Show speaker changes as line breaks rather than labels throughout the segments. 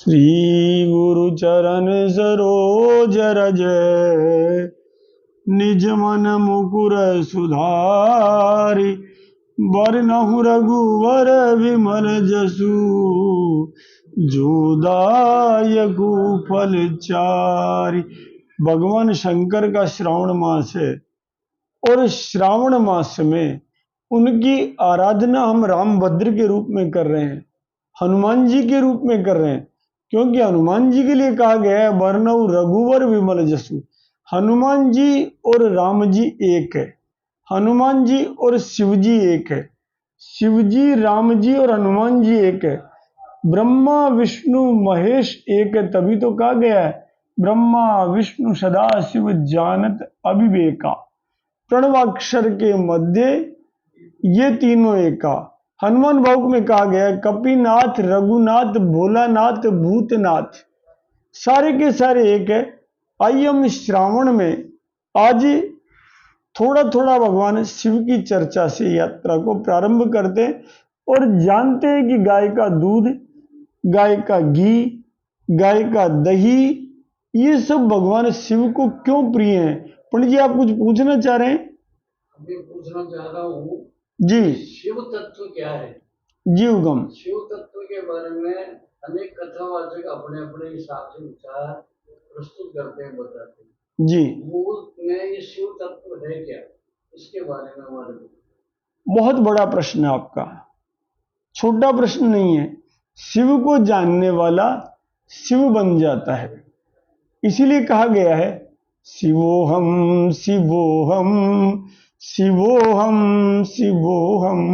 श्री गुरु चरण सरोज रज निज मन मुकुर सुधारि बरनहु रघुवर विमल जसु जो दायकु फल चारि। भगवान शंकर का श्रावण मास है और श्रावण मास में उनकी आराधना हम रामभद्र के रूप में कर रहे हैं, हनुमान जी के रूप में कर रहे हैं, क्योंकि हनुमान जी के लिए कहा गया है बरनऊ रघुवर विमल जसु। हनुमान जी और राम जी एक है, हनुमान जी और शिव जी एक है, शिव जी राम जी और हनुमान जी एक है, ब्रह्मा विष्णु महेश एक है। तभी तो कहा गया है ब्रह्मा विष्णु सदा शिव जानत अविवेका। प्रणवाक्षर के मध्य ये तीनों एका। हनुमान भाव में कहा गया है कपिनाथ रघुनाथ भोलानाथ भूतनाथ, सारे के सारे एक है। आइए हम श्रावण में आज थोड़ा थोड़ा भगवान शिव की चर्चा से यात्रा को प्रारंभ करते हैं और जानते हैं कि गाय का दूध, गाय का घी, गाय का दही, ये सब भगवान शिव को क्यों प्रिय हैं। पंडित जी आप कुछ पूछना चाह रहे हैं?
मैं पूछना चाह रहा हूँ
जी।
शिव तत्व क्या है?
जीवगम।
शिव तत्व के बारे में अनेक कथावाचक अपने अपने हिसाब से विचार प्रस्तुत करते हैं, बताते हैं।
जी।
मूल में ये शिव तत्व है क्या, इसके बारे में हमारे
बहुत बड़ा प्रश्न है आपका, छोटा प्रश्न नहीं है। शिव को जानने वाला शिव बन जाता है, इसीलिए कहा गया है शिवोहम शिवोहम शिवोहम शिवोहम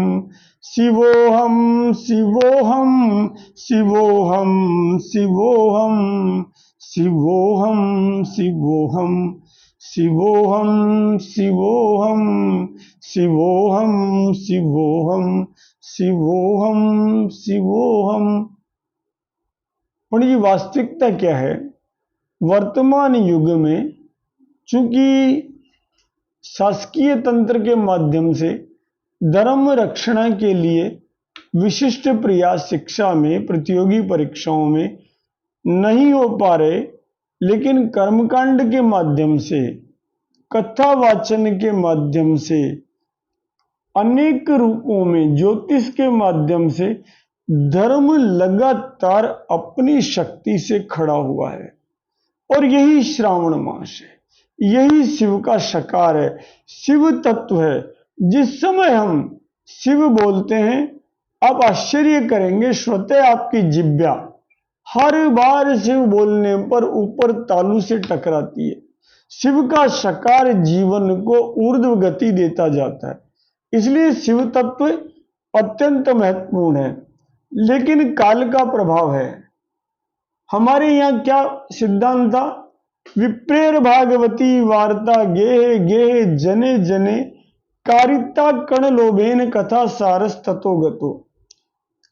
शिवोहम शिवोहम शिवोहम शिवोहम शिवोहम शिवोहम शिवोहम शिवोहम शिवोहम शिवोहम शिवोहम शिवोहम। पंडित जी वास्तविकता क्या है? वर्तमान युग में चूंकि शासकीय तंत्र के माध्यम से धर्म रक्षणा के लिए विशिष्ट प्रयास शिक्षा में प्रतियोगी परीक्षाओं में नहीं हो पा रहे, लेकिन कर्मकांड के माध्यम से, कथा वाचन के माध्यम से, अनेक रूपों में ज्योतिष के माध्यम से धर्म लगातार अपनी शक्ति से खड़ा हुआ है। और यही श्रावण मास है, यही शिव का शकार है, शिव तत्व है। जिस समय हम शिव बोलते हैं आप आश्चर्य करेंगे, श्रोते आपकी जिह्वा हर बार शिव बोलने पर ऊपर तालू से टकराती है। शिव का शकार जीवन को ऊर्ध्व गति देता जाता है, इसलिए शिव तत्व अत्यंत महत्वपूर्ण है। लेकिन काल का प्रभाव है। हमारे यहाँ क्या सिद्धांत था? विप्रेर भागवती वार्ता गेह गेह जने जने कारिता कण लोभेन कथा सारस ततो गतो।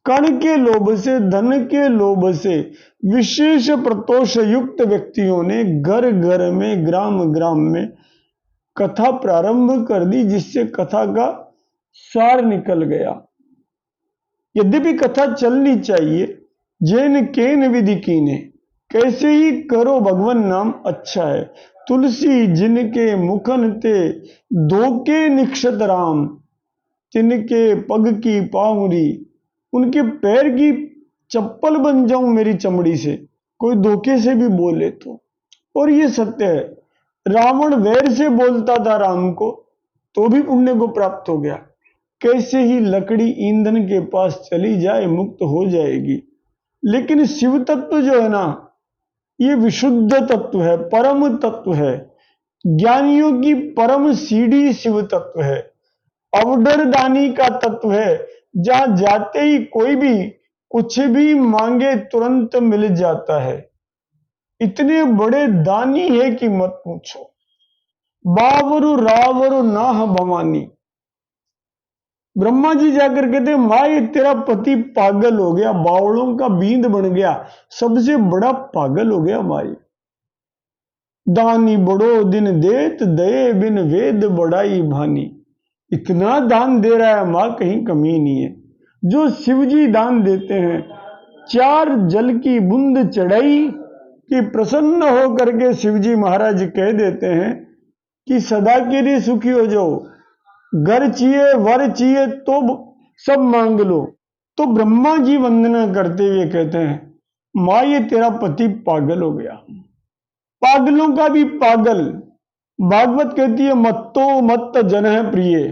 कण के लोभ से, धन के लोभ से विशेष प्रतोष युक्त व्यक्तियों ने घर घर में, ग्राम ग्राम में कथा प्रारंभ कर दी, जिससे कथा का सार निकल गया। यद्यपि कथा चलनी चाहिए, जैन केन विधि कीने, कैसे ही करो भगवान नाम अच्छा है। तुलसी जिनके मुखन ते धोके निक्षत राम, तिनके पग की पाहुरी, उनके पैर की चप्पल बन जाऊं मेरी चमड़ी से, कोई धोखे से भी बोले तो। और ये सत्य है, रावण वैर से बोलता था राम को तो भी पुण्य को प्राप्त हो गया। कैसे ही लकड़ी ईंधन के पास चली जाए मुक्त हो जाएगी। लेकिन शिव तत्व जो है ना, ये विशुद्ध तत्व है, परम तत्व है, ज्ञानियों की परम सीढ़ी शिव तत्व है, अवडरदानी का तत्व है। जहां जाते ही कोई भी कुछ भी मांगे तुरंत मिल जाता है। इतने बड़े दानी है कि मत पूछो। बावरु रावरु नाह भवानी। ब्रह्मा जी जाकर कहते माँ तेरा पति पागल हो गया, बावड़ों का बींद बन गया, सबसे बड़ा पागल हो गया माई। दानी बड़ो दिन देत दये बिन वेद बड़ाई भानी। इतना दान दे रहा है माँ, कहीं कमी नहीं है। जो शिव जी दान देते हैं 4 जल की बूंद चढ़ाई कि प्रसन्न होकर के शिवजी महाराज कह देते हैं कि सदा के लिए सुखी हो जाओ, घर चाहिए वर चाहिए तो सब मांग लो। तो ब्रह्मा जी वंदना करते हुए कहते हैं, माँ ये तेरा पति पागल हो गया, पागलों का भी पागल। भागवत कहती है मत्तो मत्त जन है प्रिय,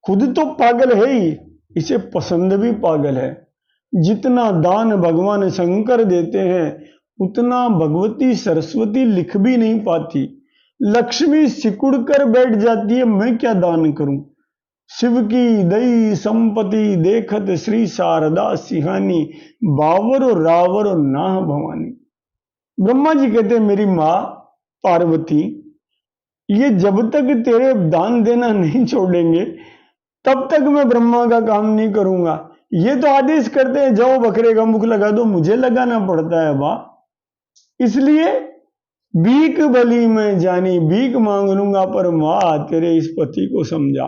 खुद तो पागल है ही, इसे पसंद भी पागल है। जितना दान भगवान शंकर देते हैं उतना भगवती सरस्वती लिख भी नहीं पाती। लक्ष्मी सिकुड़ कर बैठ जाती है, मैं क्या दान करूं। शिव की दई संपत्ति देखत श्री शारदा सिहानी, बावर और रावर और नाह भवानी। ब्रह्मा जी कहते हैं मेरी माँ पार्वती, ये जब तक तेरे दान देना नहीं छोड़ेंगे तब तक मैं ब्रह्मा का काम नहीं करूंगा। ये तो आदेश करते हैं जाओ बकरे का मुख लगा दो, मुझे लगाना पड़ता है मां। इसलिए भीख बली में जानी, भीख मांग लूंगा पर मां तेरे इस पति को समझा।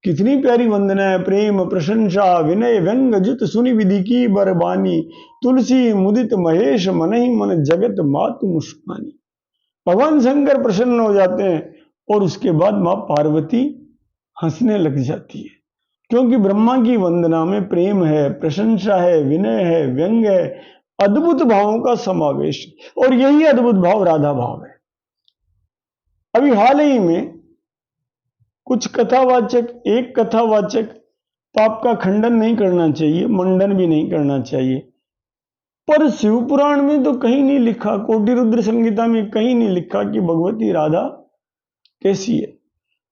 कितनी प्यारी वंदना है। प्रेम प्रशंसा विनय व्यंग जुत सुनि विधि की बरबानी, तुलसी मुदित महेश मन ही मन जगत मातु मुस्कानी। भगवान शंकर प्रसन्न हो जाते हैं और उसके बाद मां पार्वती हंसने लग जाती है, क्योंकि ब्रह्मा की वंदना में प्रेम है, प्रशंसा है, विनय है, व्यंग है, अद्भुत भावों का समावेश। और यही अद्भुत भाव राधा भाव है। अभी हाल ही में कुछ कथावाचक, एक कथावाचक पाप का खंडन नहीं करना चाहिए, मंडन भी नहीं करना चाहिए, पर शिव पुराण में तो कहीं नहीं लिखा, कोटि रुद्र संगीता में कहीं नहीं लिखा कि भगवती राधा कैसी है।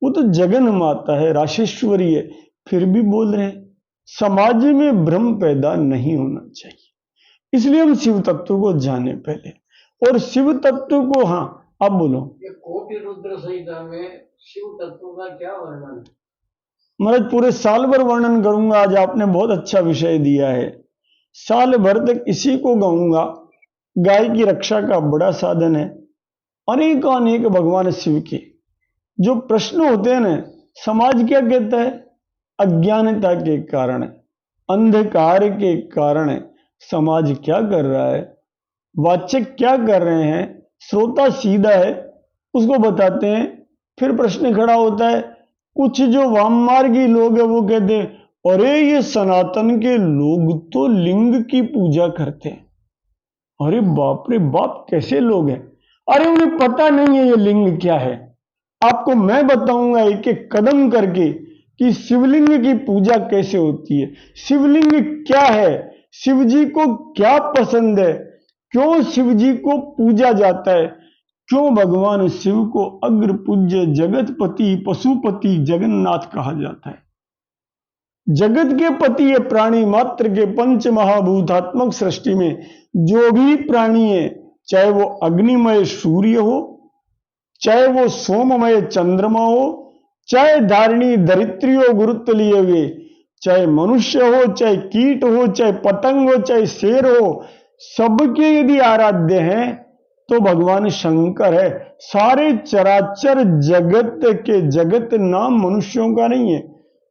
वो तो जगन माता है, राशेश्वरी है, फिर भी बोल रहे हैं। समाज में भ्रम पैदा नहीं होना चाहिए, इसलिए हम शिव तत्व को जाने पहले। और शिव तत्व को, हाँ आप बोलो।
ये कोटि रुद्र संहिता में शिव तत्व का क्या वर्णन है?
महाराज पूरे साल भर वर्णन करूंगा, आज आपने बहुत अच्छा विषय दिया है। साल भर तक इसी को गाऊंगा। गाय की रक्षा का बड़ा साधन है। अनेक अनेक भगवान शिव के जो प्रश्न होते हैं ना, समाज क्या कहता है, अज्ञानता के कारण, अंधकार के कारण समाज क्या कर रहा है, वाचक क्या कर रहे हैं, श्रोता सीधा है उसको बताते हैं। फिर प्रश्न खड़ा होता है, कुछ जो वाममार्गी लोग हैं वो कहते हैं अरे ये सनातन के लोग तो लिंग की पूजा करते हैं। अरे बाप रे बाप, कैसे लोग हैं। अरे उन्हें पता नहीं है ये लिंग क्या है। आपको मैं बताऊंगा एक एक कदम करके कि शिवलिंग की पूजा कैसे होती है, शिवलिंग क्या है, शिवजी को क्या पसंद है, क्यों शिवजी को पूजा जाता है, क्यों भगवान शिव को अग्र पूज्य जगतपति पशुपति जगन्नाथ कहा जाता है। जगत के पति है, प्राणी मात्र के पंच महाभूतात्मक सृष्टि में जो भी प्राणी है, चाहे वो अग्निमय सूर्य हो, चाहे वो सोममय चंद्रमा हो, चाहे धारिणी धरित्री हो गुरुत्व लिए हुए, चाहे मनुष्य हो, चाहे कीट हो, चाहे पतंग हो, चाहे शेर हो, सबके यदि आराध्य हैं तो भगवान शंकर है। सारे चराचर जगत के जगत नाम मनुष्यों का नहीं है।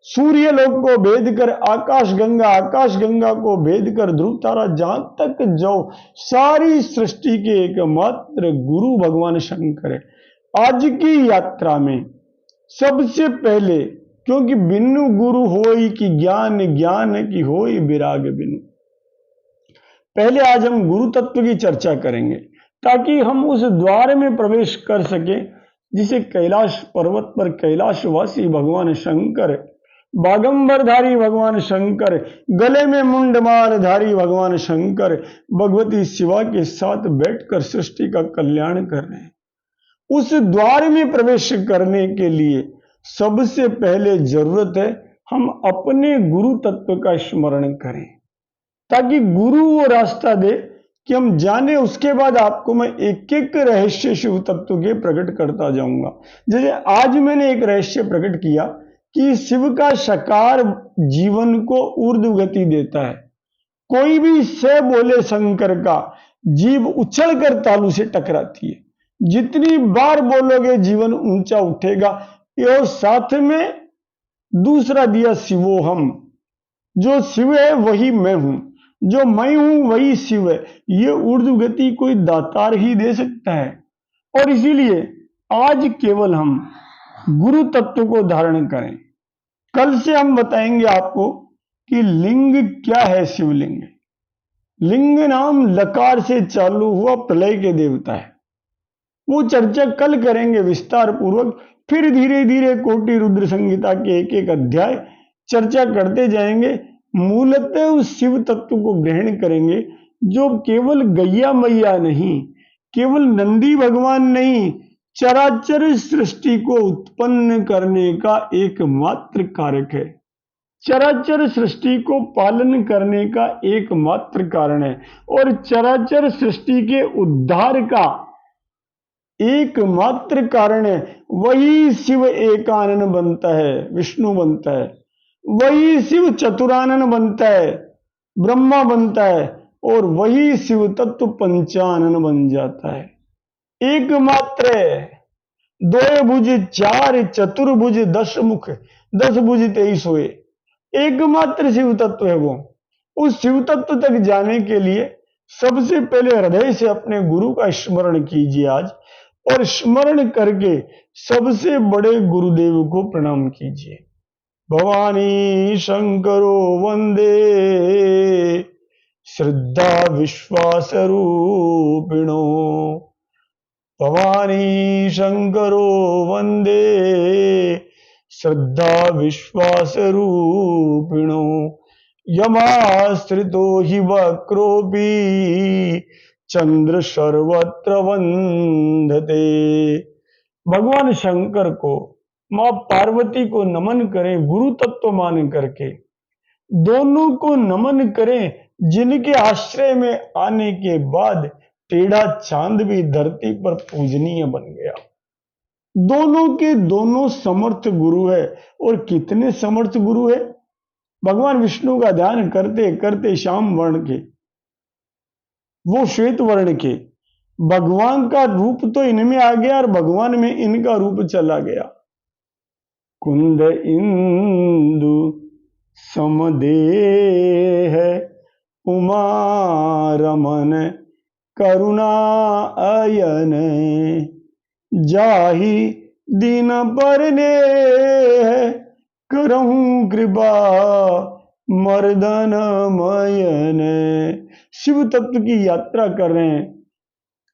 सूर्य लोक को भेद कर आकाश गंगा को भेद कर ध्रुव तारा, जहां तक जाओ सारी सृष्टि के एकमात्र गुरु भगवान शंकर है। आज की यात्रा में सबसे पहले, क्योंकि बिनु गुरु होई कि ज्ञान, ज्ञान की होई विराग बिनु, पहले आज हम गुरु तत्व की चर्चा करेंगे ताकि हम उस द्वार में प्रवेश कर सके जिसे कैलाश पर्वत पर कैलाशवासी भगवान शंकर, बागंबरधारी भगवान शंकर, गले में मुंडमालधारी भगवान शंकर भगवती शिवा के साथ बैठकर सृष्टि का कल्याण कर रहे हैं। उस द्वार में प्रवेश करने के लिए सबसे पहले जरूरत है हम अपने गुरु तत्व का स्मरण करें, ताकि गुरु वो रास्ता दे कि हम जाने। उसके बाद आपको मैं एक एक रहस्य शिव तत्व के प्रकट करता जाऊंगा। जैसे आज मैंने एक रहस्य प्रकट किया कि शिव का शकार जीवन को ऊर्ध्व गति देता है। कोई भी से बोले शंकर का, जीव उछल कर तालू से टकराती है। जितनी बार बोलोगे जीवन ऊंचा उठेगा। और साथ में दूसरा दिया शिवोहम, जो शिव है वही मैं हूं। जो मैं हूं वही शिव है। ये ऊर्ध्व गति कोई दातार ही दे सकता है। और इसीलिए आज केवल हम गुरु तत्व को धारण करें। कल से हम बताएंगे आपको कि लिंग क्या है। शिवलिंग, लिंग नाम लकार से चालू हुआ प्रलय के देवता है। वो चर्चा कल करेंगे विस्तार पूर्वक। फिर धीरे धीरे कोटि रुद्र संहिता के एक एक अध्याय चर्चा करते जाएंगे। मूलतः उस शिव तत्व को ग्रहण करेंगे जो केवल गैया मैया नहीं, केवल नंदी भगवान नहीं, चराचर सृष्टि को उत्पन्न करने का एकमात्र कारक है, चराचर सृष्टि को पालन करने का एकमात्र कारण है, और चराचर सृष्टि के उद्धार का एकमात्र कारण है। वही शिव एकानन बनता है, विष्णु बनता है। वही शिव चतुरानन बनता है, ब्रह्मा बनता है। और वही शिव तत्व पंचानन बन जाता है। एकमात्र है। दो भुज चार चतुर्भुज 10 मुख 10 भुज 23 हुए। एकमात्र शिव तत्व है वो। उस शिव तत्व तक जाने के लिए सबसे पहले हृदय से अपने गुरु का स्मरण कीजिए आज, और स्मरण करके सबसे बड़े गुरुदेव को प्रणाम कीजिए। भवानी शंकरो वंदे श्रद्धा विश्वास रूपिणो। भवानी शंकरो वंदे श्रद्धा विश्वास रूपिणो। यमाश्रितो हि वक्रोऽपि चंद्र सर्वत्र वंदते। भगवान शंकर को, मां पार्वती को नमन करें गुरु तत्व मान करके। दोनों को नमन करें जिनके आश्रय में आने के बाद टेढ़ा चांद भी धरती पर पूजनीय बन गया। दोनों के दोनों समर्थ गुरु है। और कितने समर्थ गुरु है। भगवान विष्णु का ध्यान करते करते श्याम वर्ण के, वो श्वेत वर्ण के, भगवान का रूप तो इनमें आ गया और भगवान में इनका रूप चला गया। कुंद इंदु समदेह उमा रमन करुणा अयन। जाहि दीन बरने करहूं कृपा मर्दन मयन। शिव तत्व की यात्रा कर रहे हैं।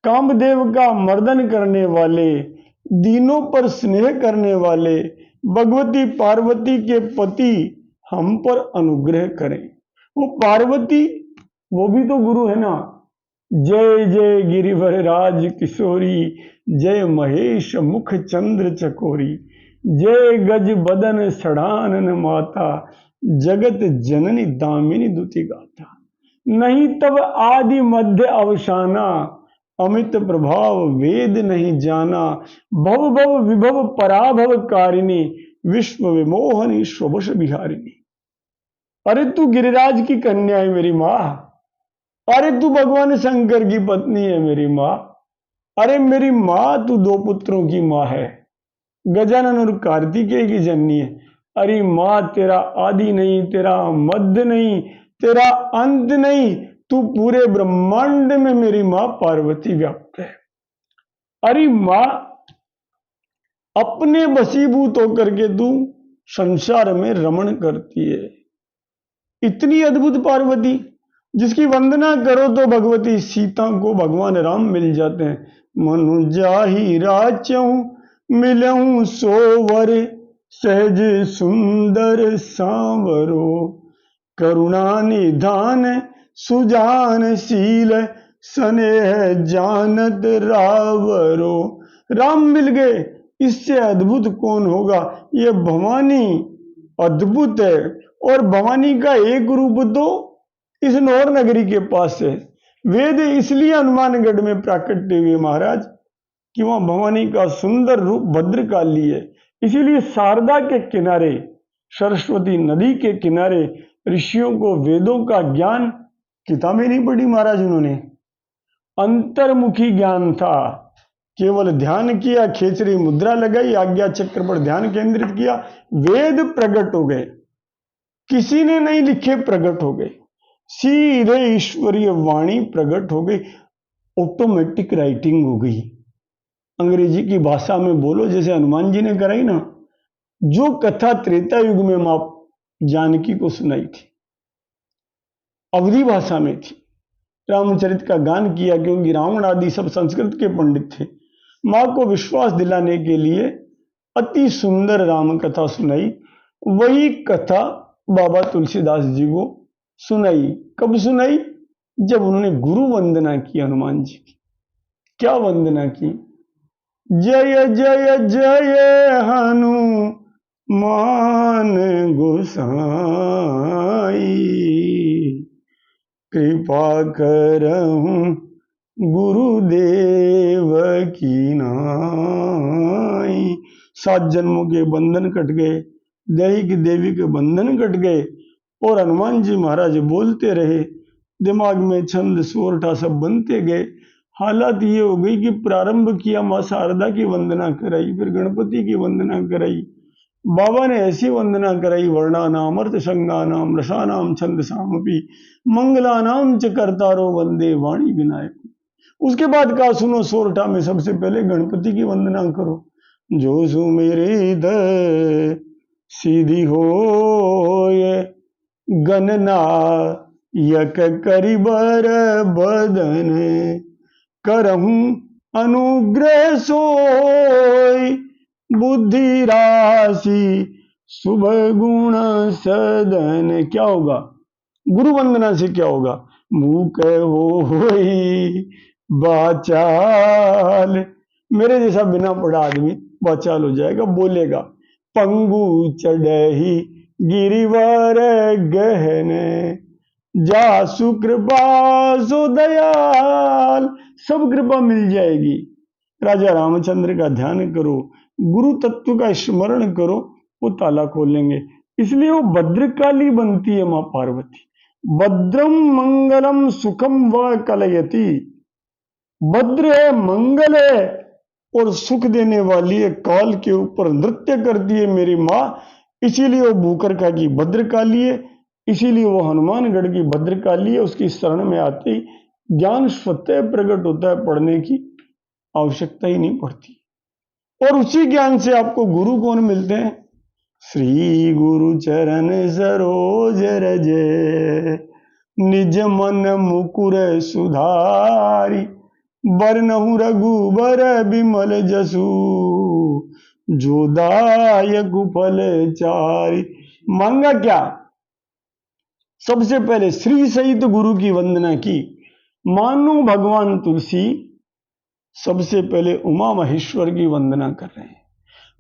कामदेव का मर्दन करने वाले, दीनों पर स्नेह करने वाले भगवती पार्वती के पति हम पर अनुग्रह करें। वो पार्वती, वो भी तो गुरु है ना। जय जय गिरिवर राज किशोरी, जय महेश मुख चंद्र चकोरी, जय गज बदन सड़ानन माता, जगत जननी दामिनी दुति गाथा। नहीं तब आदि मध्य अवसाना, अमित प्रभाव वेद नहीं जाना। भव भव विभव पराभव कारिणी, विश्व विमोहनी स्ववश बिहारिणी। अरे तू गिरिराज की कन्या है मेरी माँ। अरे तू भगवान शंकर की पत्नी है मेरी माँ। अरे मेरी माँ तू 2 पुत्रों की माँ है, गजानन और कार्तिकेय की जननी है। अरे माँ तेरा आदि नहीं, तेरा मध्य नहीं, तेरा अंत नहीं, तू पूरे ब्रह्मांड में मेरी माँ पार्वती व्याप्त है। अरे माँ अपने वशीभूत होकर के तू संसार में रमण करती है। इतनी अद्भुत पार्वती जिसकी वंदना करो तो भगवती सीता को भगवान राम मिल जाते हैं। मनु जाहि राचहु मिलहु सोवर, सहज सुंदर सांवरो। करुणा निधान सुजान शील, स्नेह जानत रावरो। राम मिल गए, इससे अद्भुत कौन होगा। ये भवानी अद्भुत है। और भवानी का एक रूप तो इस नौर नगरी के पास है। वेद इसलिए हनुमानगढ़ में प्राकट्य हुए महाराज कि वहां भवानी का सुंदर रूप भद्रकाली है। इसीलिए शारदा के किनारे, सरस्वती नदी के किनारे ऋषियों को वेदों का ज्ञान, किताबें नहीं पढ़ी महाराज उन्होंने, अंतर्मुखी ज्ञान था। केवल ध्यान किया, खेचरी मुद्रा लगाई, आज्ञा चक्र पर ध्यान केंद्रित किया, वेद प्रकट हो गए। किसी ने नहीं लिखे, प्रकट हो गए। सीधे ईश्वरीय वाणी प्रकट हो गई, ऑटोमेटिक राइटिंग हो गई। अंग्रेजी की भाषा में बोलो जैसे हनुमान जी ने कराई ना, जो कथा त्रेता युग में मां जानकी को सुनाई थी, अवधी भाषा में थी। रामचरित का गान किया क्योंकि रावण आदि सब संस्कृत के पंडित थे। मां को विश्वास दिलाने के लिए अति सुंदर राम कथा सुनाई। वही कथा बाबा तुलसीदास जी को सुनाई। कब सुनाई? जब उन्होंने गुरु वंदना की हनुमान जी की। क्या वंदना की? जय जय जय हनुमान गोसाई, कृपा करहूं गुरुदेव की नाई। 7 जन्मों के बंधन कट गए, दैहिक देवी के बंधन कट गए, और हनुमान जी महाराज बोलते रहे। दिमाग में छंद सोरठा सब बनते गए। हालत ये हो गई कि प्रारंभ किया मां शारदा की वंदना कराई, फिर गणपति की वंदना कराई। बाबा ने ऐसी वंदना कराई, वर्णानाम अर्थ संज्ञानाम रसानाम छंद सामपि मंगलानाम च कर्तारो वंदे वाणी विनायक। उसके बाद कहा सुनो सोरठा में सबसे पहले गणपति की वंदना करो। जो सुमेरे सीधी हो गणना यक करिबर बदन, करहूं अनुग्रह सोई बुद्धि राशि शुभ गुण सदन। क्या होगा? गुरु वंदना से क्या होगा? मूक होई बाचाल, मेरे जैसा बिना पढ़ा आदमी बाचाल हो जाएगा, बोलेगा। पंगु चढ़ही गिरिवर गहने, जा सुकृपा सो दयाल, सब कृपा मिल जाएगी। राजा रामचंद्र का ध्यान करो, गुरु तत्व का स्मरण करो, वो ताला खोलेंगे। इसलिए वो भद्रकाली बनती है मां पार्वती। भद्रम मंगलम सुखम व कलयति, भद्र है, मंगल है और सुख देने वाली है, काल के ऊपर नृत्य करती है मेरी मां। इसीलिए वो भूकरका की भद्रकाली है, इसीलिए वो हनुमानगढ़ की भद्रकाली है। उसकी शरण में आते ही ज्ञान स्वतः प्रकट होता है, पढ़ने की आवश्यकता ही नहीं पड़ती। और उसी ज्ञान से आपको गुरु कौन मिलते हैं? श्री गुरु चरण सरोज रज, निज मन मुकुर सुधारी, बरनहु रघुबर बिमल जसु, जो दायक फल चारि। मांगा क्या? सबसे पहले श्री सहित गुरु की वंदना की। मानो भगवान तुलसी सबसे पहले उमा महेश्वर की वंदना कर रहे हैं।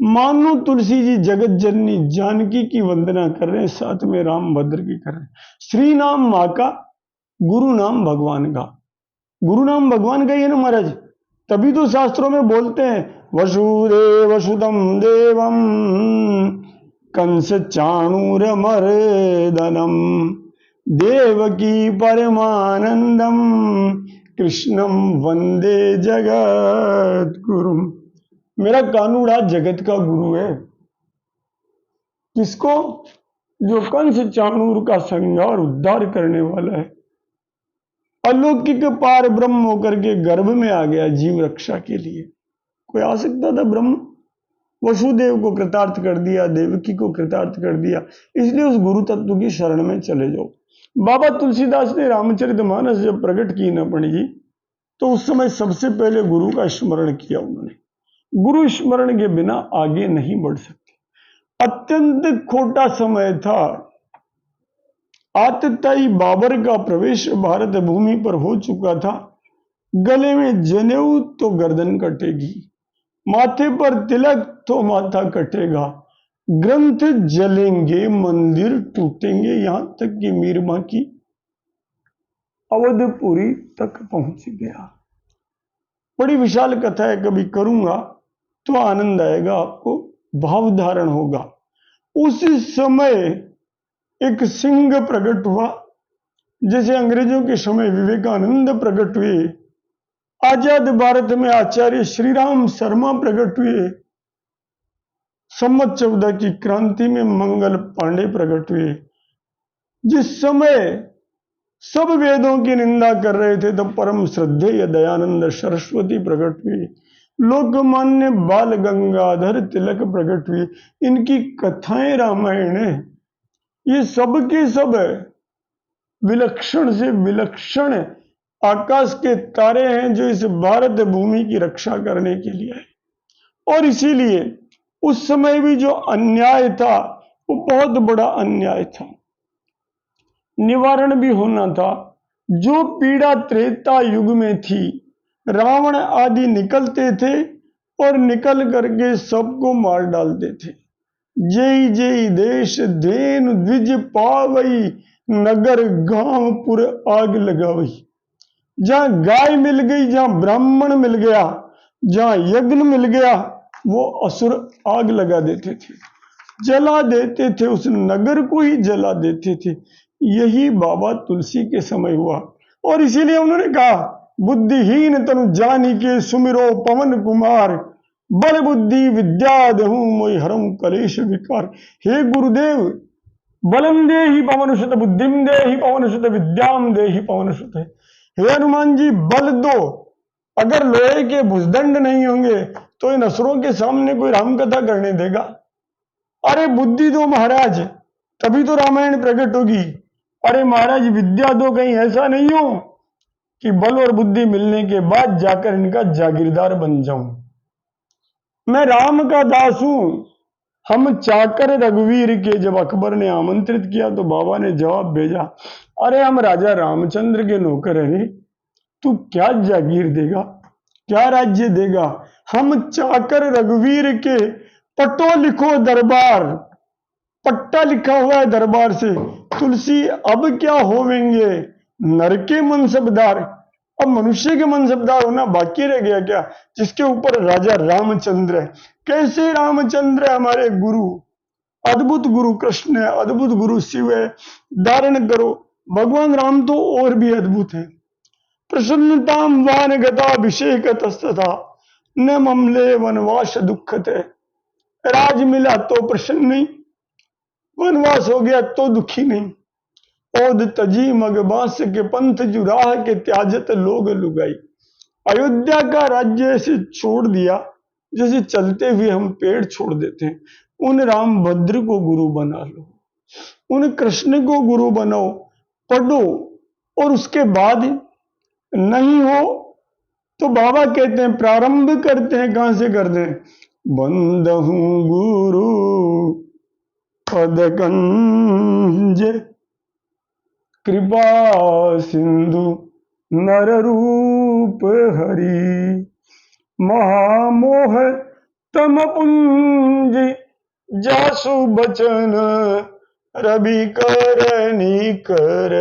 मानो तुलसी जी जगत जननी जानकी की वंदना कर रहे हैं, साथ में राम भद्र की कर रहे हैं। श्री नाम मां का, गुरु नाम भगवान का। गुरु नाम भगवान का ही है ना महाराज, तभी तो शास्त्रों में बोलते हैं वसुदेव सुतम देवम कंस चाणूर मर्दनम, देवकी परमानंदम कृष्णम वंदे जगत गुरु। मेरा कानूड़ा जगत का गुरु है। किसको? जो कंस चाणूर का संहार उद्धार करने वाला है। अलौकिक पार ब्रह्म होकर के गर्भ में आ गया जीव रक्षा के लिए। कोई आ सकता था ब्रह्म? वसुदेव को कृतार्थ कर दिया, देवकी को कृतार्थ कर दिया। इसलिए उस गुरु तत्व की शरण में चले जाओ। बाबा तुलसीदास ने रामचरितमानस जब प्रकट की न पंडित जी, तो उस समय सबसे पहले गुरु का स्मरण किया उन्होंने। गुरु स्मरण के बिना आगे नहीं बढ़ सकते। अत्यंत खोटा समय था। आतताई बाबर का प्रवेश भारत भूमि पर हो चुका था। गले में जनेऊ तो गर्दन कटेगी, माथे पर तिलक तो माथा कटेगा, ग्रंथ जलेंगे, मंदिर टूटेंगे, यहां तक कि मीरमा की अवधपुरी तक पहुंच गया। बड़ी विशाल कथा है, कभी करूंगा तो आनंद आएगा आपको, भाव धारण होगा। उस समय एक सिंह प्रकट हुआ, जैसे अंग्रेजों के समय विवेकानंद प्रकट हुए, आजाद भारत में आचार्य श्री राम शर्मा प्रकट हुए, संवत 14 की क्रांति में मंगल पांडे प्रकट हुए। जिस समय सब वेदों की निंदा कर रहे थे, तो परम श्रद्धेय दयानंद सरस्वती प्रकट हुई, लोकमान्य बाल गंगाधर तिलक प्रकट हुई। इनकी कथाएं रामायण है, ये सब के सब है, विलक्षण से विलक्षण आकाश के तारे हैं जो इस भारत भूमि की रक्षा करने के लिए है। और इसीलिए उस समय भी जो अन्याय था वो बहुत बड़ा अन्याय था, निवारण भी होना था। जो पीड़ा त्रेता युग में थी, रावण आदि निकलते थे और निकल करके सबको मार डालते थे। जय जय देश धेनु द्विज पावई, नगर गांव पुर आग लगावई। जहां गाय मिल गई, जहां ब्राह्मण मिल गया, जहां यज्ञ मिल गया, वो असुर आग लगा देते थे, जला देते थे, उस नगर को ही जला देते थे। यही बाबा तुलसी के समय हुआ। और इसीलिए उन्होंने कहा, बुद्धिहीन तनु जानी के सुमिरो पवन कुमार, बल बुद्धि विद्या देहु मोहि हरम कलेश विकार। हे गुरुदेव, बलम देहि पवन सुत, बुद्धिम देहि पवन सुत, विद्याम देहि पवन सुत। हे हनुमान जी, बल दो। अगर लोहे के भुजदंड नहीं होंगे तो इन असुरों के सामने कोई राम कथा करने देगा? अरे बुद्धि दो महाराज, तभी तो रामायण प्रकट होगी। अरे महाराज विद्या दो, कहीं ऐसा नहीं हो कि बल और बुद्धि मिलने के बाद जाकर इनका जागीरदार बन जाऊं। मैं राम का दास हूं। हम चाकर रघुवीर के, जब अकबर ने आमंत्रित किया तो बाबा ने जवाब भेजा, अरे हम राजा रामचंद्र के नौकर हैं रे, तू क्या जागीर देगा, क्या राज्य देगा? हम चाकर रघुवीर के, पट्टो लिखो दरबार, पट्टा लिखा हुआ है दरबार से। तुलसी अब क्या होवेंगे नर के मनसबदार? अब मनुष्य के मनसबदार होना बाकी रह गया क्या, जिसके ऊपर राजा रामचंद्र है? कैसे रामचंद्र है हमारे गुरु, अद्भुत गुरु कृष्ण है, अद्भुत गुरु शिव है। धारण करो, भगवान राम तो और भी अद्भुत है। प्रसन्नताम वान गताभिषेक तस्तथा, न ममले वनवास दुखत है। राज मिला तो प्रसन्न नहीं, वनवास हो गया तो दुखी नहीं। ओद तजी मगबास के पंथ जुराह के, त्याजत लोग लुगाई। अयोध्या का राज्य ऐसे छोड़ दिया जैसे चलते हुए हम पेड़ छोड़ देते हैं। उन रामभद्र को गुरु बना लो, उन कृष्ण को गुरु बनाओ, पढ़ो। और उसके बाद नहीं हो तो बाबा कहते हैं, प्रारंभ करते हैं, कहां से करते हैं? बंदहु गुरु पदकंज, कृपा सिंधु नर रूप हरि। महामोह तम पुंज, जासु बचन रवि करनी कर।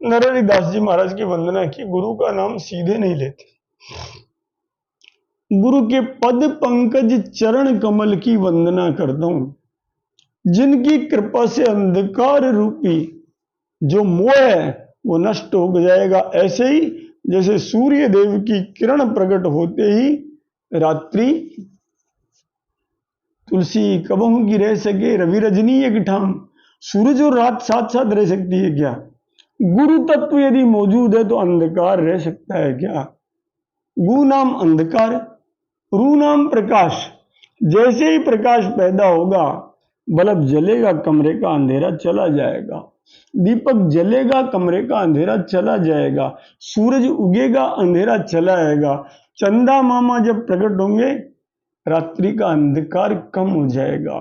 नरहरिदास जी महाराज की वंदना की। गुरु का नाम सीधे नहीं लेते, गुरु के पद पंकज चरण कमल की वंदना करता हूं। जिनकी कृपा से अंधकार रूपी जो मोह है वो नष्ट हो जाएगा। ऐसे ही जैसे सूर्य देव की किरण प्रकट होते ही रात्रि, तुलसी कबहू की रह सके रवि रजनी एक ठाम। सूरज और रात साथ साथ रह सकती है क्या? गुरु तत्व यदि मौजूद है तो अंधकार रह सकता है क्या? गु नाम अंधकार, रू नाम प्रकाश। जैसे ही प्रकाश पैदा होगा, बल्ब जलेगा, कमरे का अंधेरा चला जाएगा। दीपक जलेगा, कमरे का अंधेरा चला जाएगा। सूरज उगेगा, अंधेरा चला आएगा। चंदा मामा जब प्रकट होंगे, रात्रि का अंधकार कम हो जाएगा।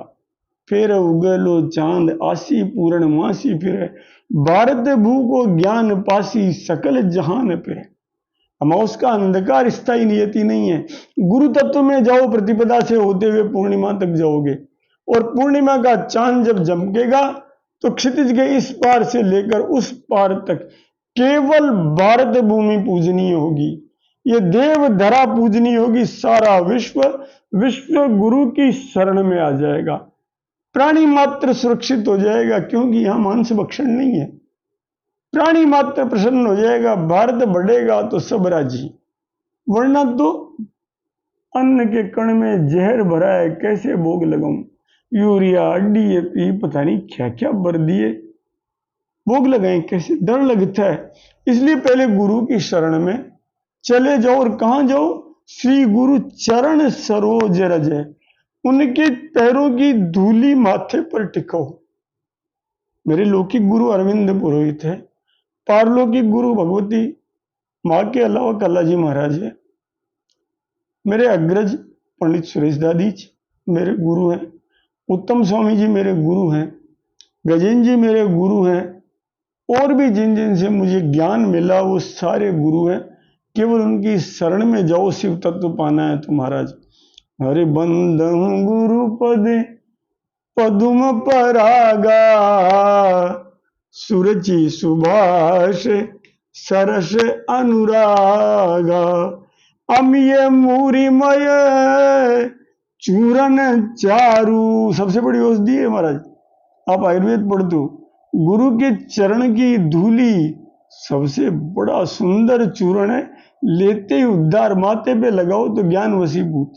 फिर उगलो चांद आसी, पूर्णमासी फिर भारत भू को ज्ञान पासी, सकल जहान फिर। अमावस का अंधकार स्थायी नियति नहीं है। गुरु तत्व में जाओ, प्रतिपदा से होते हुए पूर्णिमा तक जाओगे। और पूर्णिमा का चांद जब चमकेगा तो क्षितिज के इस पार से लेकर उस पार तक केवल भारत भूमि पूजनीय होगी। ये देव धरा पूजनीय होगी। सारा विश्व विश्व गुरु की शरण में आ जाएगा। प्राणी मात्र सुरक्षित हो जाएगा, क्योंकि यहां मांस भक्षण नहीं है। प्राणी मात्र प्रसन्न हो जाएगा। भारत बढ़ेगा तो सब राजी, वरना तो अन्न के कण में जहर भरा है, कैसे भोग लगाऊं। यूरिया, DAP, पता नहीं क्या क्या भर दिए। भोग लगाएं कैसे, डर लगता है। इसलिए पहले गुरु की शरण में चले जाओ। और कहाँ जाओ? श्री गुरु चरण सरोज रज, उनके पैरों की धूली माथे पर टिको। मेरे लौकिक गुरु अरविंद पुरोहित है, पारलौकिक गुरु भगवती माँ के अलावा कल्ला जी महाराज है। मेरे अग्रज पंडित सुरेश दादी जी मेरे गुरु हैं, उत्तम स्वामी जी मेरे गुरु हैं, गजेंद्र जी मेरे गुरु हैं, और भी जिन जिन से मुझे ज्ञान मिला वो सारे गुरु हैं। केवल उनकी शरण में जाओ, शिव तत्व पाना है तो महाराज। हरि बंदं गुरु पद पदुम परागा, सुरचि सुभाष सरस अनुरागा, अमिय मूरिमय चूरन चारू। सबसे बड़ी औषधि है महाराज, आप आयुर्वेद पढ़ दो, गुरु के चरण की धूली सबसे बड़ा सुंदर चूर्ण है। लेते ही उद्धार, माथे पे लगाओ तो ज्ञान वशीभूत।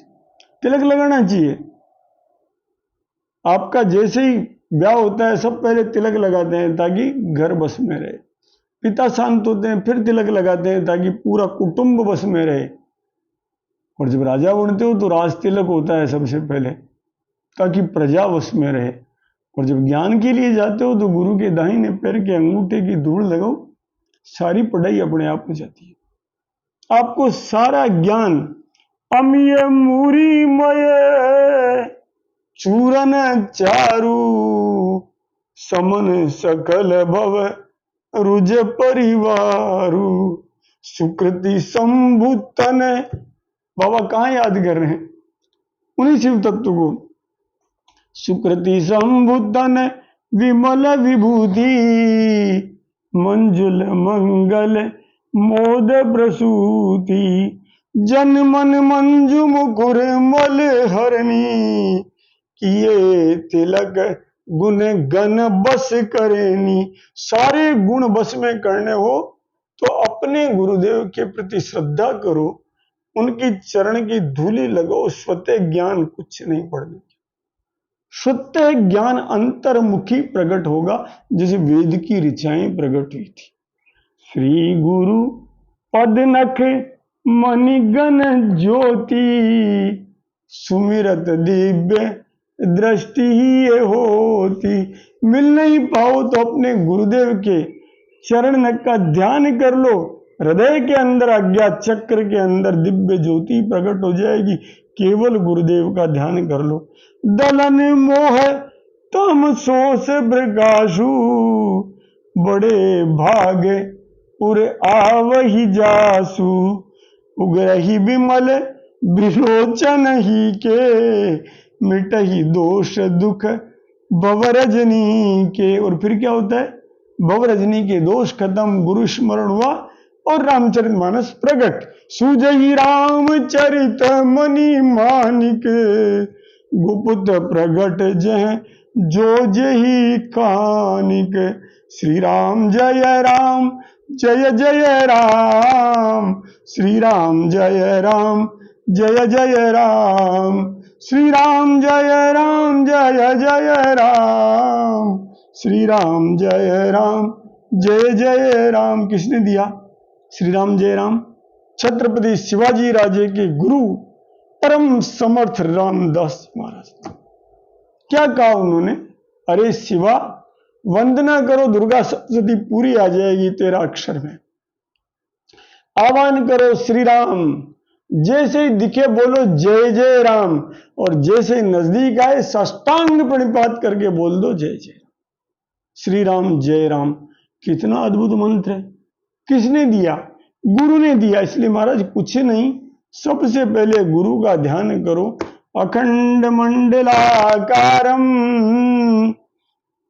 तिलक लगाना चाहिए। आपका जैसे ही ब्याह होता है सब पहले तिलक लगाते हैं ताकि घर बस में रहे। पिता शांत होते हैं फिर तिलक लगाते हैं ताकि पूरा कुटुंब बस में रहे। और जब राजा बनते हो तो राज तिलक होता है सबसे पहले ताकि प्रजा वश में रहे। और जब ज्ञान के लिए जाते हो तो गुरु के दाहिने पैर के अंगूठे की धूल लगाओ, सारी पढ़ाई अपने आप हो जाती है। आपको सारा ज्ञान अमिय मूरी मय चूरन चारू, समन सकल भव रुज परिवारू, सुकृति संभुतन। बाबा कहाँ याद कर रहे हैं? उन्हीं शिव तत्व को। सुकृति संभुतन विमल विभूति, मंजुल मंगल मोद प्रसूति, जन मन मंजू मुकुर मल हरणी, किए तिलक गुण गण बस करेनी। सारे गुण बस में करने हो तो अपने गुरुदेव के प्रति श्रद्धा करो, उनकी चरण की धूली लगाओ। स्वतः ज्ञान कुछ नहीं पढ़ने, स्वतः ज्ञान अंतर्मुखी प्रकट होगा, जैसे वेद की ऋचाएं प्रकट हुई थी। श्री गुरु पद नख मणिगण ज्योति, सुमिरत दिव्य दृष्टि ही होती। मिल नहीं पाओ तो अपने गुरुदेव के चरण नख का ध्यान कर लो, हृदय के अंदर अज्ञात चक्र के अंदर दिव्य ज्योति प्रकट हो जाएगी। केवल गुरुदेव का ध्यान कर लो। दलन मोह तम सोस प्रकाशु, बड़े भाग उर आवहि जासु, उग्रही विमल विलोचन ही के, मिटही दोष दुख भवरजनी के। और फिर क्या होता है? भवरजनी के दोष खत्म, गुरु स्मरण हुआ और रामचरितमानस प्रकट। सुजही रामचरित मणि मानिक, गुप्त प्रगट जह जो जही कानिक। श्री राम जय राम जय जय राम, श्री राम जय राम जय जय राम, श्री राम जय राम जय जय राम, श्री राम जय राम जय जय राम। किसने दिया? श्री राम जय राम छत्रपति शिवाजी राजे के गुरु परम समर्थ रामदास महाराज। क्या कहा उन्होंने? अरे शिवा, वंदना करो, दुर्गा सप्तशती पूरी आ जाएगी तेरा अक्षर में। आह्वान करो श्री राम, जैसे ही दिखे बोलो जय जय राम, और जैसे ही नजदीक आए साष्टांग प्रणिपात करके बोल दो जय जय राम। श्री राम जय राम, कितना अद्भुत मंत्र है। किसने दिया? गुरु ने दिया। इसलिए महाराज कुछ नहीं, सबसे पहले गुरु का ध्यान करो। अखंड मंडलाकारं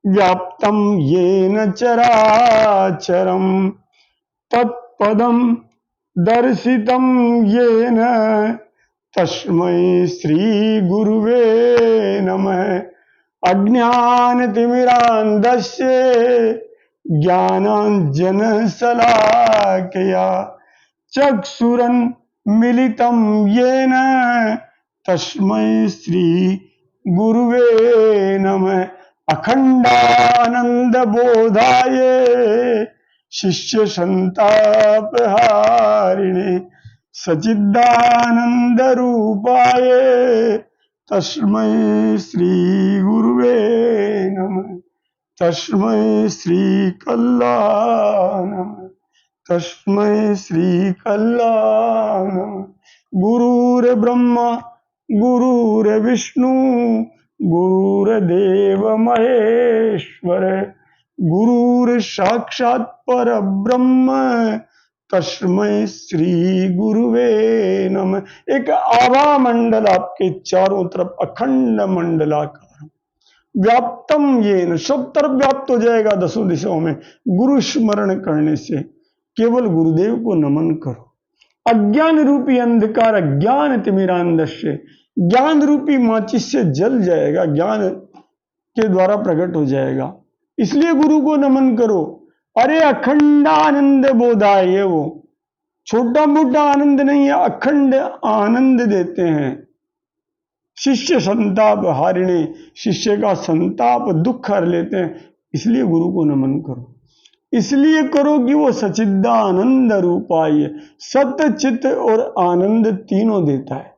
व्याप्तं येन चराचरं, तत्पदं दर्शितं येन, तस्मै श्री गुरुवे नमः। अज्ञानतिमिरान्धस्य ज्ञानाञ्जनशलाकया, चक्षुरन्मिलितं येन, तस्मै श्री गुरुवे नमः। अखंडानंद बोधाय शिष्य संताप हारिणे सचिदानंद रूपाय तस्मै श्री गुरुवे नमः। तस्मै श्री कल्ला नमः। तस्मै श्री कल्ला नमः। गुरुर्ब्रह्मा गुरुर्विष्णु गुरुर्देव महेश्वर गुरुर्साक्षात् परब्रह्म तस्मै श्री गुरुवे नमः। एक आभा मंडल आपके चारों तरफ अखंड मंडलाकार व्याप्तम येन सब तरफ व्याप्त हो जाएगा दसों दिशाओं में। गुरु स्मरण करने से केवल गुरुदेव को नमन करो। अज्ञान रूपी अंधकार अज्ञान तिमिरांधस्य ज्ञान रूपी माचिस से जल जाएगा, ज्ञान के द्वारा प्रकट हो जाएगा। इसलिए गुरु को नमन करो। अरे अखंडानंद बोधाय, ये वो छोटा मोटा आनंद नहीं है, अखंड आनंद देते हैं। शिष्य संताप हारिणे, शिष्य का संताप दुख हर लेते हैं। इसलिए गुरु को नमन करो। इसलिए करो कि वो सच्चिदानंद रूपाय, सत्य चित्त और आनंद तीनों देता है।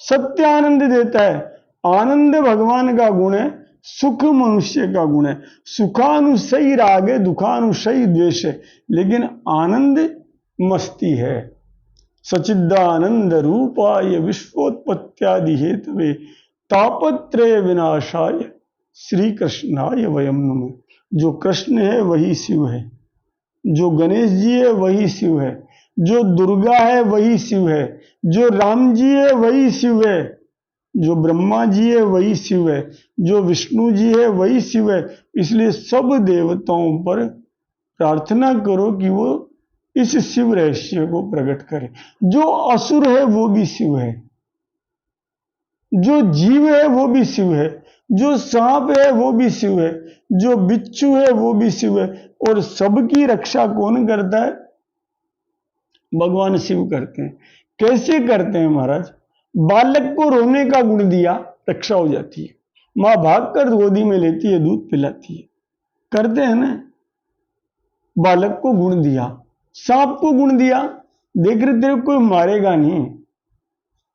सत्य आनंद देता है। आनंद भगवान का गुण है, सुख मनुष्य का गुण है। सुखानुसई राग है, दुखानुसई द्वेष है, लेकिन आनंद मस्ती है। सच्चिदानंद रूपाय विश्वोत्पत्त्यादि हेतवे तापत्रय विनाशाय श्री कृष्णाय वयम नमः। जो कृष्ण है वही शिव है, जो गणेश जी है वही शिव है, जो दुर्गा है वही शिव है, जो राम जी है वही शिव है, जो ब्रह्मा जी है वही शिव है, जो विष्णु जी है वही शिव है। इसलिए सब देवताओं पर प्रार्थना करो कि वो इस शिव रहस्य को प्रकट करे। जो असुर है वो भी शिव है, जो जीव है वो भी शिव है, जो सांप है वो भी शिव है, जो बिच्छू है वो भी शिव है। और सबकी रक्षा कौन करता है? भगवान शिव करते हैं। कैसे करते हैं महाराज? बालक को रोने का गुण दिया, रक्षा हो जाती है। मां भागकर गोदी में लेती है, दूध पिलाती है। करते हैं ना। बालक को गुण दिया, सांप को गुण दिया, देख रहे तेरे को कोई मारेगा नहीं,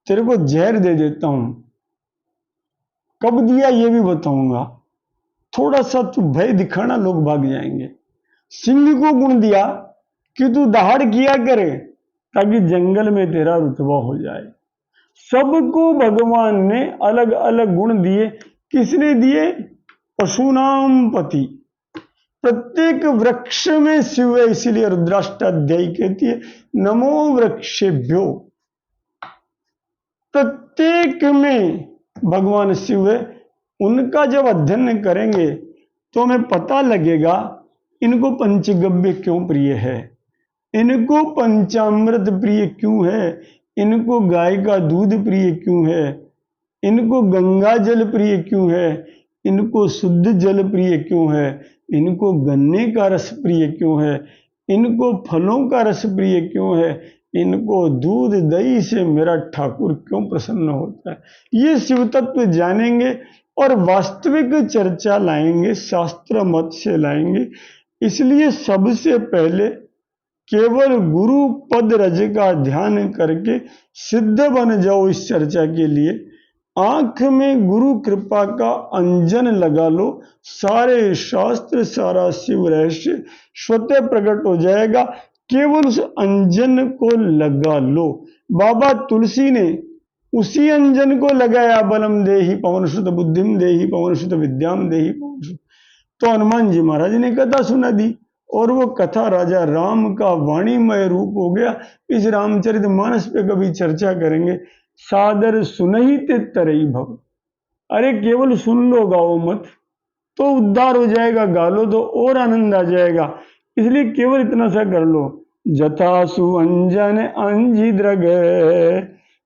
तेरे को जहर दे देता हूं। कब दिया ये भी बताऊंगा। थोड़ा सा तू भय दिखाना, लोग भाग जाएंगे। सिंह को गुण दिया कि तू दहाड़ किया करे ताकि जंगल में तेरा रुतबा हो जाए। सबको भगवान ने अलग अलग गुण दिए। किसने दिए? पशुनाम पति। प्रत्येक वृक्ष में शिव है, इसीलिए रुद्राष्टाध्यायी कहती है नमो वृक्षेभ्यो। प्रत्येक में भगवान शिव है। उनका जब अध्ययन करेंगे तो हमें पता लगेगा इनको पंचगव्य क्यों प्रिय है, इनको पंचामृत प्रिय क्यों है, इनको गाय का दूध प्रिय क्यों है, इनको गंगा जल प्रिय क्यों है, इनको शुद्ध जल प्रिय क्यों है, इनको गन्ने का रस प्रिय क्यों है, इनको फलों का रस प्रिय क्यों है, इनको दूध दही से मेरा ठाकुर क्यों प्रसन्न होता है। ये शिव तत्व जानेंगे और वास्तविक चर्चा लाएंगे, शास्त्र मत से लाएंगे। इसलिए सबसे पहले केवल गुरु पद रज का ध्यान करके सिद्ध बन जाओ। इस चर्चा के लिए आंख में गुरु कृपा का अंजन लगा लो, सारे शास्त्र सारा शिव रहस्य स्वतः प्रकट हो जाएगा। केवल उस अंजन को लगा लो। बाबा तुलसी ने उसी अंजन को लगाया, बलम देहि पवन सुत बुद्धिम देहि पवन सुत विद्याम देहि पवन सुत। तो हनुमान जी महाराज ने कथा सुना दी और वो कथा राजा राम का वाणीमय रूप हो गया। इस रामचरितमानस पे कभी चर्चा करेंगे। सादर सुनहि ते तरई भव। अरे केवल सुन लो, गाओ मत, तो उद्धार हो जाएगा। गा लो तो और आनंद आ जाएगा। इसलिए केवल इतना सा कर लो, जथासु अंजन अंजी द्रग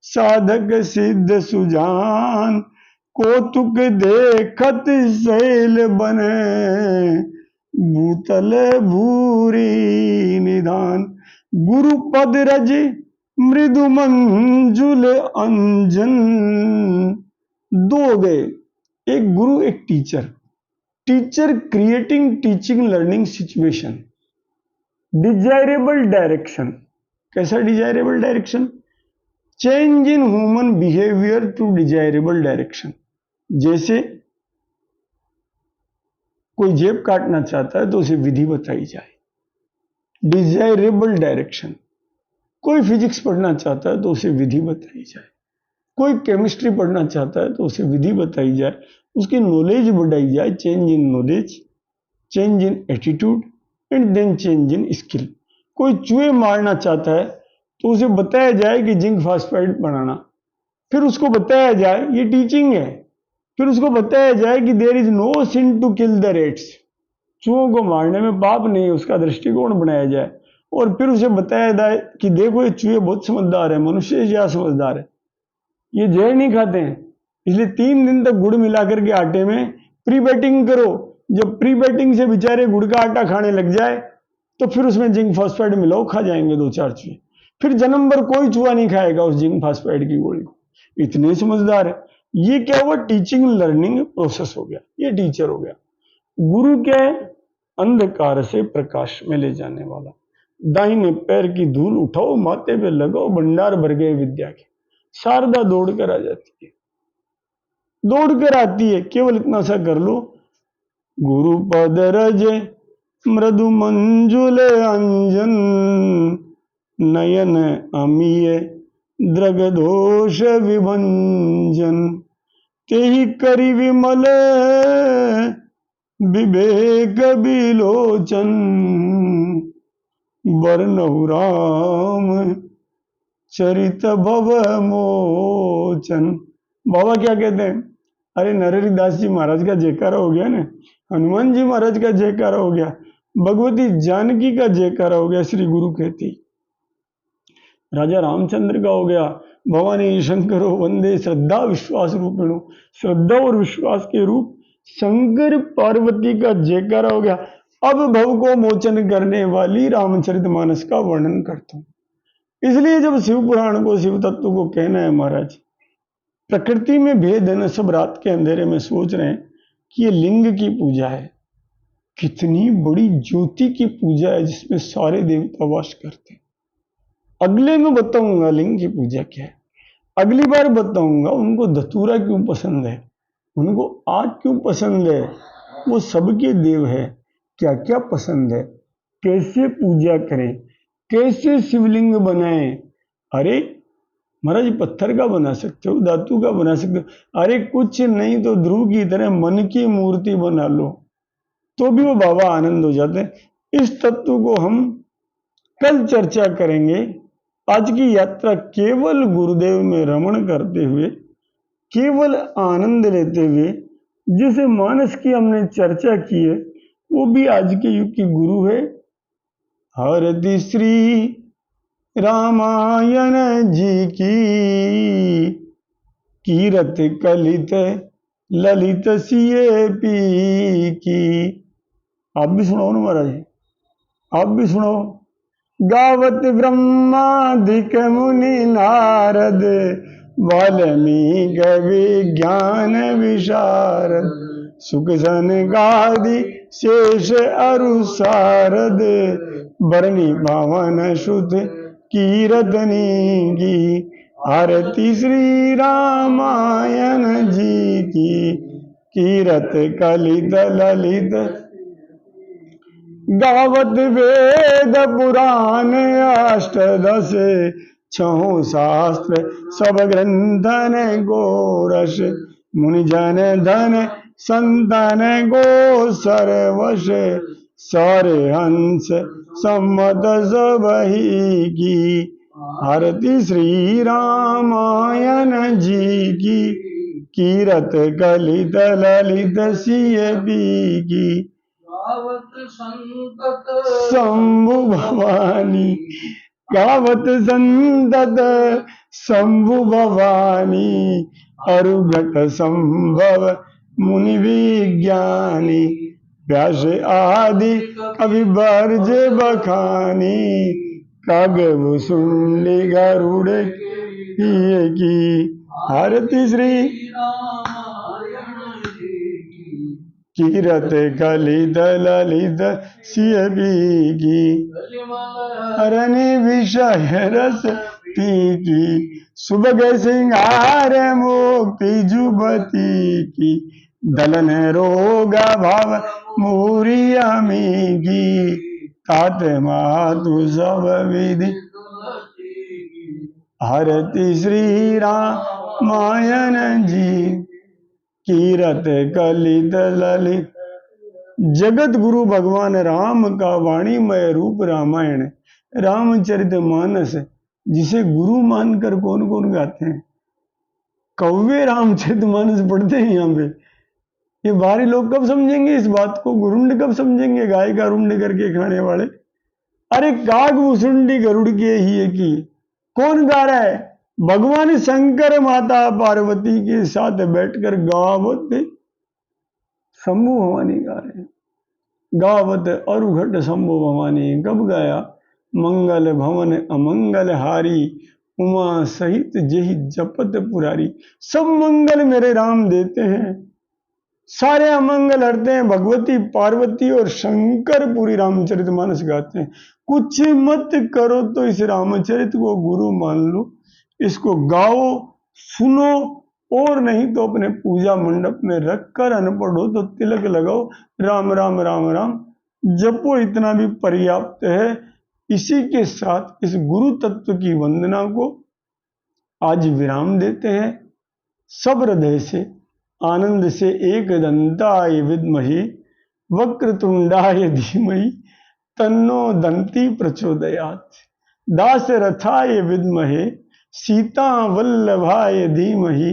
साधक सिद्ध सुजान, कौतुक देखत शैल बने भूतल भूरी निधान। गुरु पद रज मृदु मंजुल अंजन। दो गए, एक गुरु, एक teacher. Teacher creating teaching learning situation. Desirable direction. कैसा desirable direction? Change in human behaviour to desirable direction. जैसे कोई जेब काटना चाहता है तो उसे विधि बताई जाए, डिजायरेबल डायरेक्शन। कोई फिजिक्स पढ़ना चाहता है तो उसे विधि बताई जाए, कोई केमिस्ट्री पढ़ना चाहता है तो उसे विधि बताई जाए, उसकी नॉलेज बढ़ाई जाए। Change in knowledge, change in attitude and then change in skill. कोई चूहे मारना चाहता है तो उसे बताया जाए कि जिंक फास्फाइड बनाना, फिर उसको बताया जाए, ये टीचिंग है। फिर उसको बताया जाए कि there is no sin to kill the rats, चूहों को मारने में पाप नहीं, उसका दृष्टिकोण बनाया जाए। और फिर उसे बताया जाए कि देखो ये चूहे बहुत समझदार है, मनुष्य से ज्यादा समझदार है, ये जहर नहीं खाते हैं, इसलिए 3 दिन तक गुड़ मिलाकर के आटे में प्री बैटिंग करो। जब प्री बैटिंग से बेचारे गुड़ का आटा खाने लग जाए तो फिर उसमें जिंक फास्फाइड मिलाओ, खा जाएंगे 2-4 चूहे। फिर जन्म भर कोई चूहा नहीं खाएगा उस जिंक फास्फाइड की गोली को, इतने समझदार है। ये क्या हुआ? टीचिंग लर्निंग प्रोसेस हो गया, ये टीचर हो गया। गुरु क्या है? अंधकार से प्रकाश में ले जाने वाला। दाहिने पैर की धूल उठाओ, माथे पे लगाओ, भंडार भर गए विद्या के। शारदा दौड़ कर आ जाती है, दौड़ कर आती है, केवल इतना सा कर लो, गुरु पद रज मृदु मंजुल अंजन, नयन अमीय द्रग दोष विभंजन, तेहि करि विमल विवेक विलोचन, बरनहु राम चरित भव मोचन। बाबा क्या कहते हैं? अरे नरहरि दास जी महाराज का जयकारा हो गया ना, हनुमान जी महाराज का जयकारा हो गया, भगवती जानकी का जयकारा हो गया, श्री गुरु कहती, राजा रामचंद्र का हो गया, भवानी शंकरो वंदे श्रद्धा विश्वास रूपिणो, श्रद्धा और विश्वास के रूप शंकर पार्वती का जयकारा हो गया। अब भव को मोचन करने वाली रामचरितमानस का वर्णन करता हूं। इसलिए जब शिव पुराण को, शिव तत्व को कहना है महाराज, प्रकृति में भेद है ना, सब रात के अंधेरे में सोच रहे हैं कि ये लिंग की पूजा है, कितनी बड़ी ज्योति की पूजा है जिसमें सारे देवता वास करते हैं। अगले में बताऊंगा लिंग की पूजा क्या है, अगली बार बताऊंगा उनको धतूरा क्यों पसंद है, उनको आग क्यों पसंद है, वो सबके देव है, क्या क्या पसंद है, कैसे पूजा करें, कैसे शिवलिंग बनाएं। अरे महाराज पत्थर का बना सकते हो, धातु का बना सकते हो, अरे कुछ नहीं तो ध्रुव की तरह मन की मूर्ति बना लो तो भी वो बाबा आनंद हो जाते हैं। इस तत्व को हम कल चर्चा करेंगे। आज की यात्रा केवल गुरुदेव में रमण करते हुए, केवल आनंद लेते हुए, जिस मानस की हमने चर्चा की है वो भी आज के युग की गुरु है। हरति श्री रामायण जी की, कीरत कलित ललित सिए पी की। आप भी सुनाओ ना महाराज, आप भी सुनाओ। गावत ब्रह्मादिक मुनि नारद, वाल्मीकि विज्ञान विशारद, सुख सन गादि शेष अरु सारद, बरनी पावन शुद्ध कीरतनी की। आरती श्री रामायण जी की, कीरत कलित ललित, गावत वेद पुराण अष्टदश, छहों शास्त्र सब ग्रंथन गोरस, मुनिजन धन संतन गो सर्वश, सारे हंस सम्मत सबही की। आरती श्री रामायण जी की, कीरत कलित ललित सिय पी की।
गावत संतत
शंभु भवानी, गावत संतत शंभु भवानी, अरुघट संभव मुनि विज्ञानी, व्यास आदि कवि बर्ज बखानी, कागभु सुंडी गरुड़ की। आरती श्री
रामायण जी
कीरत कलित ललित सिय बीगी हरनि विषय रस पीकी सुबग सिंगार मुक्ति जुबती की दलन रोग भाव मूरी अमीगी तात मातु सब विधि हरति श्री रामायण जी कीरत कलित ललित। जगत गुरु भगवान राम का वाणीमय रूप रामायण रामचरितमानस जिसे गुरु मानकर कौन कौन गाते हैं। कौवे रामचरितमानस पढ़ते हैं यहाँ पे। ये बाहरी लोग कब समझेंगे इस बात को, गुरुंड कब समझेंगे, गाय का रुंड करके खाने वाले। अरे काग मुसुंडी गरुड़ के ही की कौन गा रहा है? भगवान शंकर माता पार्वती के साथ बैठकर गावत शंभु भवानी गा रहे हैं। गावत अरुघट शंभु भवानी कब गाया? मंगल भवन अमंगल हारी उमा सहित जही जपत पुरारी। सब मंगल मेरे राम देते हैं, सारे अमंगल हरते हैं। भगवती पार्वती और शंकर पूरी रामचरितमानस गाते हैं। कुछ मत करो तो इस रामचरित को गुरु मान लो, इसको गाओ सुनो, और नहीं तो अपने पूजा मंडप में रखकर अनपढ़ हो तो तिलक लगाओ, राम राम राम राम जपो, इतना भी पर्याप्त है। इसी के साथ इस गुरु तत्व की वंदना को आज विराम देते हैं। सब हृदय से आनंद से एक दंताय विद्महे वक्रतुंडाय धीमहि तन्नो दंती प्रचोदयात्। दाशरथाय विद्महे सीता वल्लभाय धीमहि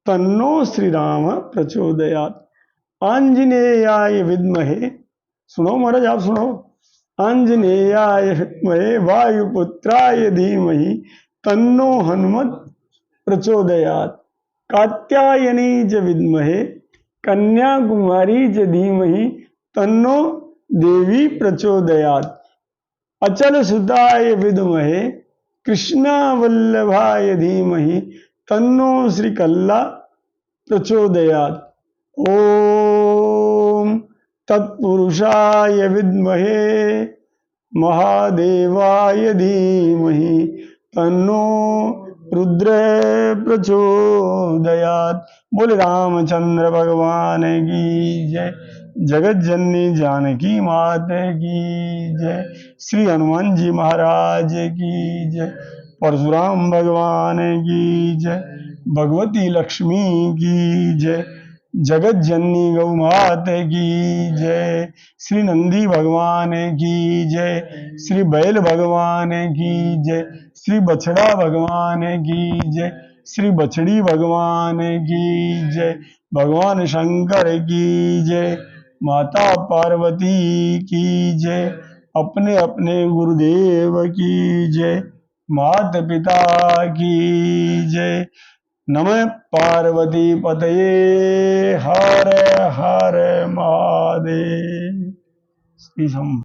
तन्नो श्री राम प्रचोदयात्। आंजनेयाय विद्महे, सुनो महाराज आप सुनो, आंजनेयाय विद्महे वायुपुत्राय धीमहि तन्नो हनुमत प्रचोदयात्। कात्यायनी च विद्महे कन्याकुमारी च धीमहि तन्नो देवी प्रचोदयात्। अचल सुताय विद्महे कृष्णा वल्लभाय धीमहि तन्नो श्री कल्ला प्रचोदयात्। ओम तत्पुरुषाय विद्महे महादेवाय धीमहि तन्नो रुद्र प्रचोदयात्। बोले रामचंद्र भगवान की जय। जगत जननी जानकी माता की जय। श्री हनुमान जी महाराज की जय। परशुराम भगवान की जय। भगवती लक्ष्मी की जय। जगत जननी गौ माता की जय। श्री नंदी भगवान की जय। श्री बैल भगवान की जय। श्री बछड़ा भगवान की जय। श्री बछड़ी भगवान की जय। भगवान शंकर की जय। माता पार्वती की जय। अपने अपने गुरुदेव की जय। माता पिता की जय। नमः पार्वती पतये हर हर महादेव। श्री शंभु।